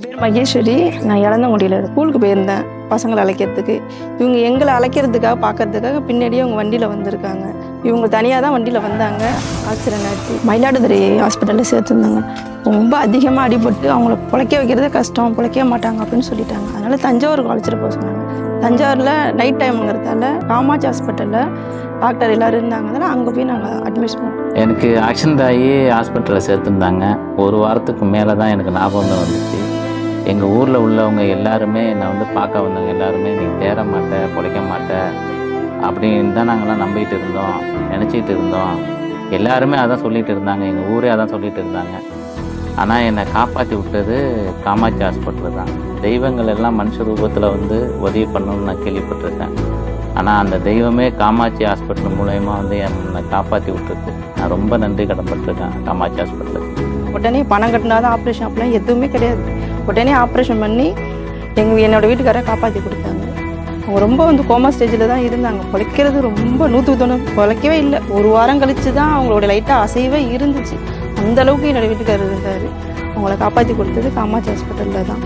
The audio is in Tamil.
பேர் மகேஸ்வரி. நான் இளந்தங்குடியில் ஸ்கூலுக்கு போயிருந்தேன் பசங்களை அழைக்கிறதுக்கு. இவங்க எங்களை அழைக்கிறதுக்காக பார்க்கறதுக்காக பின்னாடியே அவங்க வண்டியில் வந்திருக்காங்க. இவங்க தனியாக தான் வண்டியில் வந்தாங்க. ஆக்சிடென்ட் ஆச்சு. மயிலாடுதுறை ஹாஸ்பிட்டலில் சேர்த்துருந்தாங்க. ரொம்ப அதிகமாக அடிபட்டு அவங்கள பிழைக்க வைக்கிறதே கஷ்டம், பிழைக்க மாட்டாங்க அப்படின்னு சொல்லிட்டாங்க. அதனால் தஞ்சாவூருக்கு அழைச்சிட்டு போக சொன்னாங்க. தஞ்சாவூரில் நைட் டைமுங்கிறதால காமாட்சி ஹாஸ்பிட்டலில் டாக்டர் எல்லோரும் இருந்தாங்க. அங்கே போய் நாங்கள் அட்மிஷன் பண்ணோம். எனக்கு ஆக்சிடென்ட் ஆகி ஹாஸ்பிட்டலில் சேர்த்துருந்தாங்க. ஒரு வாரத்துக்கு மேலே தான் எனக்கு ஞாபகமே வந்துச்சு. எங்கள் ஊரில் உள்ளவங்க எல்லாருமே என்னை பார்க்க வந்தவங்க எல்லாருமே நீ தேற மாட்ட, பிழைக்க மாட்ட அப்படின்னு தான் நாங்கள்லாம் நம்பிக்கிட்டு இருந்தோம், நினச்சிக்கிட்டு இருந்தோம். எல்லாருமே அதான் சொல்லிகிட்டு இருந்தாங்க, எங்கள் ஊரே அதான் சொல்லிகிட்டு இருந்தாங்க. ஆனால் என்னை காப்பாற்றி விட்டது காமாட்சி ஹாஸ்பிட்டல் தான். தெய்வங்கள் எல்லாம் மனுஷ ரூபத்தில் உதவி பண்ணணும்னு நான் கேள்விப்பட்டிருக்கேன். ஆனால் அந்த தெய்வமே காமாட்சி ஹாஸ்பிட்டல் மூலயமா என்னை காப்பாற்றி விட்டுருக்கு. நான் ரொம்ப நன்றி கடன்பட்டிருக்கேன் காமாட்சி ஹாஸ்பிட்டலுக்கு. உடனே பணம் கட்டினா தான் ஆப்ரேஷன், அப்படிலாம் எதுவுமே கிடையாது. உடனே ஆப்ரேஷன் பண்ணி என்னோடய வீட்டுக்காரை காப்பாற்றி கொடுத்தாங்க. அவங்க ரொம்ப கோமா ஸ்டேஜில் தான் இருந்தாங்க. பிழைக்கிறது ரொம்ப 100% பிழைக்கவே இல்லை. ஒரு வாரம் கழித்து தான் அவங்களோட லைட்டாக அசைவே இருந்துச்சு. அந்தளவுக்கு என்னோடய வீட்டுக்காரர் இருந்தார். அவங்கள காப்பாற்றி கொடுத்தது காமாட்சி ஹாஸ்பிட்டலில் தான்.